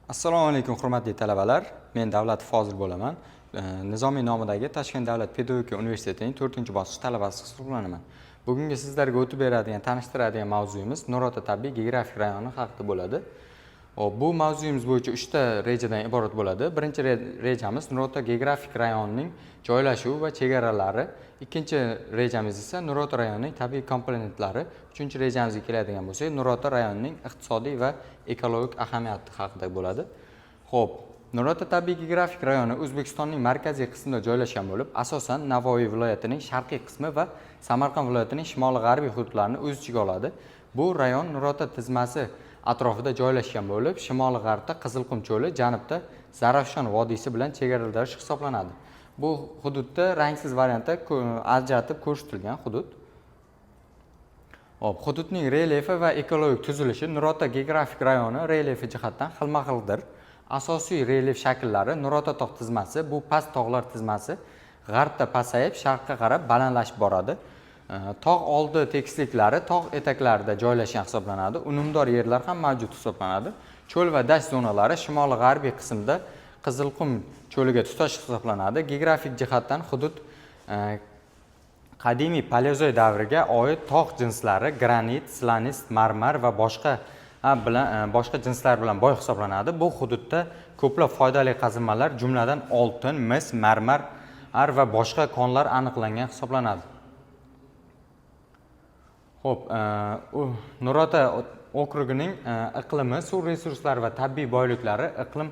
Assalomu alaykum hurmatli talabalar. Men Davlat Fozil bo'laman. Nizomiy nomidagi Toshkent davlat pedagogika universitetining 4-bosqich talabasi hisoblanaman. Bugungi sizlarga o'tib beradigan, tanishtiradigan mavzuyimiz Nurota tabiiy geografik rayoni haqida bo'ladi. Bu mavzuyimiz bo'yicha 3 ta rejadan iborat bo'ladi. Birinchi rejamiz Nurota geografik rayonining joylashuvi va chegaralari. Ikkinchi rejamiz esa Nurota rayonining tabiiy komponentlari. Uchinchi rejamizga keladigan bo'lsak, Nurota rayonining iqtisodiy va ekologik ahamiyati haqida bo'ladi. Xo'p, Nurota tabiiy geografik rayoni O'zbekistonning markaziy qismida joylashgan bo'lib, asosan Navoiy viloyatining sharqiy qismi va Samarqand viloyatining shimoli-g'arbiy hududlarini o'z ichiga oladi. Bu rayon Nurota tizmasi atrofida joylashgan bo'lib, shimoli-g'arbda Qizilqum cho'li, janubda Zarafshon vodiysi bilan chegaradosh hisoblanadi. Bu hududda rangsiz variantda ajratib ko'rsatilgan hudud. Hududning relyefi va ekologik tuzilishi Nurota geografik rayoni relyefi jihatdan xilma-xildir. Asosiy relyef shakllari Nurota tog' tizmasi, bu past tog'lar tizmasi g'arbda pasayib, sharqqa qarab balandlashib boradi. Tog' oldi tekisliklari tog' etaklarida joylashgan hisoblanadi. Unumdor yerlar ham mavjud hisoblanadi. Cho'l va dasht zonalari shimoli-g'arbiy qismda Qizilqum cho'liga tutash hisoblanadi. Geografik jihatdan hudud qadimiy paleozoy davriga oid tog' jinslari granit, slanist, marmar va boshqa jinslar bilan boy hisoblanadi. Bu hududda ko'plab foydali qazilmalar, jumladan oltin, mis, marmar va boshqa konlar aniqlangan hisoblanadi. Xo'p, Nurota okrugining iqlimi, suv resurslari va tabiiy boyliklari iqlim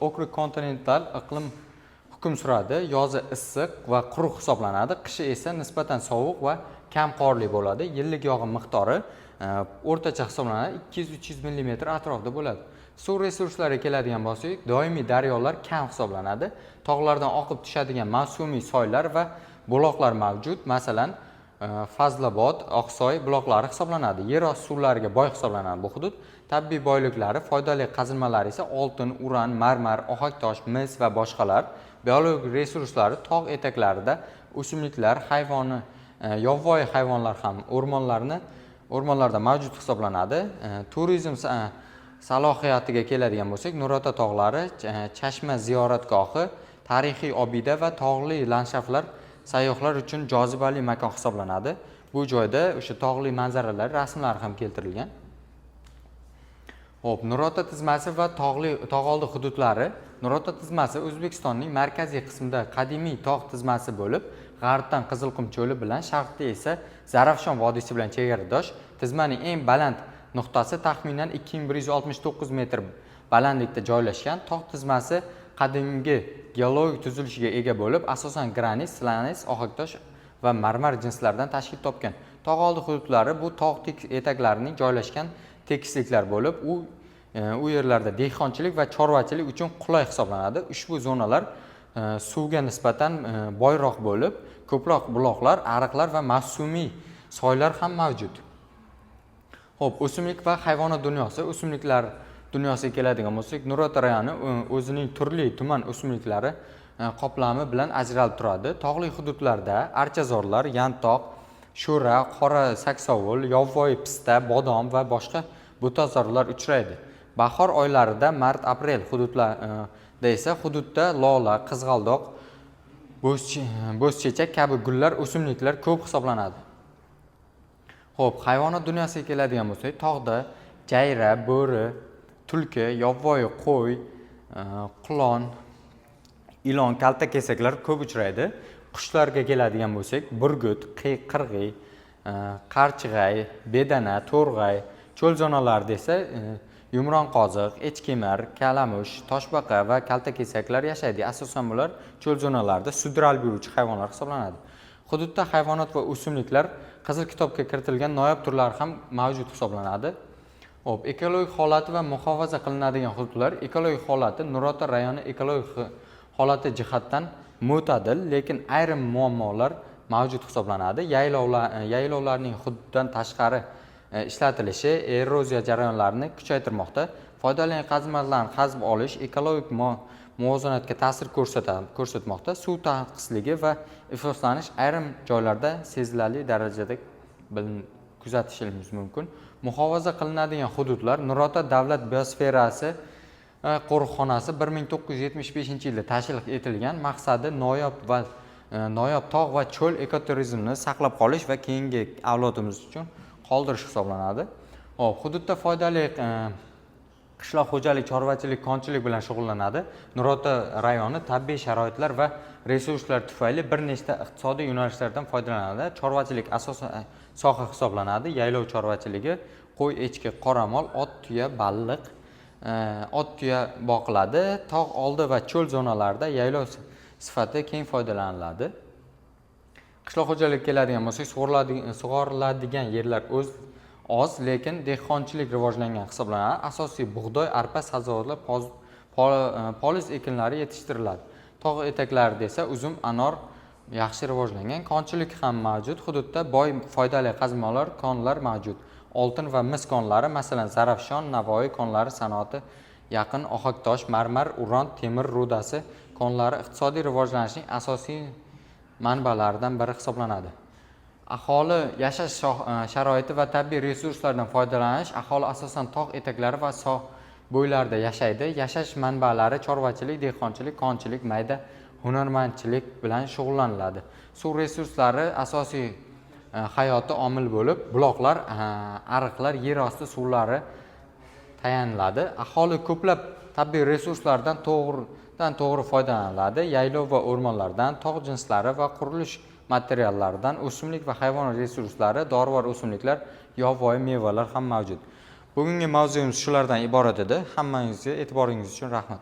okrug kontinental iqlim hukm suradi. Yozi issiq va quruq hisoblanadi. Qishi esa nisbatan sovuq va kam qorli bo'ladi. Yillik yog'in miqdori o'rtacha hisoblanadi 200-300 mm atrofida bo'ladi. Suv resurslariga keladigan bo'lsak, doimiy daryolar kam hisoblanadi. Tog'lardan oqib tushadigan mavsumiy soylar va buloqlar mavjud. Masalan, Fazlobod, Oqsoy buloqlari hisoblanadi. Yer osti suvlariga boy hisoblanadi bu hudud. Tabiiy boyliklari, foydali qazilmalar esa oltin, uran, marmar, ohaktosh, mis va boshqalar. Biologik resurslari tog' etaklarida o'simliklar, yovvoyi hayvonlar ham o'rmonlarda mavjud hisoblanadi. Turizm salohiyatiga keladigan bo'lsak, Nurota tog'lari Chashma ziyoratgohi, tarixiy obida va tog'li landshaftlar sayyohlar uchun jozibali makon hisoblanadi. Bu joyda o'sha tog'li manzaralar rasmlari ham keltirilgan. Xo'p, Nurota tizmasi va tog'oldi hududlari. Nurota tizmasi O'zbekistonning markaziy qismida qadimiy tog' tizmasi bo'lib, g'arbdan Qizilqum cho'li bilan, sharqda esa Zarafshon vodiysi bilan chegaradosh. Tizmaning eng baland nuqtasi taxminan 2169 metr balandlikda joylashgan. Tog' tizmasi qadimgi geologik tuzilishiga ega bo'lib, asosan granit, slanist, ohaktosh va marmar jinslaridan tashkil topgan. Tog'oldi hududlari bu tog' etaklarining joylashgan tekisliklar bo'lib, u yerlarda dehqonchilik va chorvachilik uchun qulay hisoblanadi. Ushbu zonalar suvga nisbatan boyroq bo'lib, ko'proq buloqlar, ariqlar va mavsumiy soylar ham mavjud. Xo'p, o'simlik va hayvonot dunyosi. O'simliklar dunyosiga keladigan bo'lsak, Nurota rayoni o'zining turli tuman o'simliklari qoplami bilan ajralib turadi. Tog'li hududlarda archazorlar, yantoq, sho'ra, qora saksovul, yovvoyi pista, bodom va boshqa butazorlar uchraydi. Bahor oylarida mart-aprel hududlarda esa hududda lola, qizg'aldoq, bo'zchechak kabi gullar, o'simliklar ko'p hisoblanadi. Xo'p, hayvonot dunyosiga keladigan bo'lsak, tog'da jayra, bo'ri, tulki, yovvoyi qo'y, qulon, ilon, kaltakesaklar ko'p uchraydi. Qushlarga keladigan bo'lsak, burgut, qirg'iy, qarchig'ay, bedana, to'rg'ay, cho'l zonalarida esa yumron qoziq, echkemar, kalamush, toshbaqa va kaltakesaklar yashaydi. Asosan bular cho'l zonalarida sudralib yuruvchi hayvonlar hisoblanadi. Hududda hayvonot va o'simliklar Qizil kitobga kiritilgan noyob turlar ham mavjud hisoblanadi. Xo'p, ekologik holati va muhofaza qilinadigan hududlar. Ekologik holati Nurota rayoni ekologik holati jihatdan mo'tadil, lekin ayrim muammolar mavjud hisoblanadi. Yaylovlarning hududdan tashqari ishlatilishi eroziya jarayonlarini kuchaytirmoqda. Foydali qazilmalarni qazib olish ekologik muvozanatga ta'sir ko'rsatmoqda. Suv tanqisligi va ifloslanish ayrim joylarda sezilarli darajada kuzatishingiz mumkin. Muhofaza qilinadigan hududlar Nurota davlat biosferasi qo'riqxonasi 1975-yilda tashkil etilgan. Maqsadi noyob tog' va cho'l ekoturizmini saqlab qolish va keyingi avlodimiz uchun qoldirish hisoblanadi. Hop, hududda foydali qishloq xo'jalik, chorvachilik, konchilik bilan shug'ullanadi. Nurota rayoni tabiiy sharoitlar va resurslar tufayli bir nechta iqtisodiy yo'nalishlardan foydalanadi. Chorvachilik asosiy soha hisoblanadi. Yaylov chorvachiligi, qo'y, echki, qoramol, ot, tuya, baliq, ot, tuya boqiladi. Tog' oldi va cho'l zonalarida yaylov sifatida keng foydalaniladi. Qishloq xo'jaligiga keladigan bo'lsak, sug'oriladigan yerlar oz, lekin dehqonchilik rivojlangan hisoblanadi. Asosiy bug'doy, arpa, sabzavotlar, poliz ekinlari yetishtiriladi. Tog' etaklarida esa uzum, anor yaxshi rivojlangan. Konchilik ham mavjud. Hududda boy foydali qazmalar, konlar mavjud. Oltin va mis konlari, masalan, Zarafshon, Navoiy konlari sanoati yaqin, ohaktosh, marmar, uran, temir rudasi konlari iqtisodiy rivojlanishning asosiy manbalaridan biri hisoblanadi. Aholi yashash sharoiti va tabiiy resurslardan foydalanish. Aholi asosan tog' etaklari va bo'ylarida yashaydi. Yashash manbalari chorvachilik, dehqonchilik, konchilik, mayda hunarmandchilik bilan shug'ullaniladi. Suv resurslari asosiy hayoti omil bo'lib, buloqlar, ariqlar, yer osti suvlari tayaniladi. Aholi ko'plab tabiiy resurslardan to'g'ri foydalanadi. Yaylov va o'rmonlardan, tog' jinslari va qurilish materiallaridan, o'simlik va hayvonot resurslari, dorivor o'simliklar, yovvoyi mevalar ham mavjud. Bugungi mavzuimiz shulardan iborat edi. Hammangizga e'tiboringiz uchun rahmat.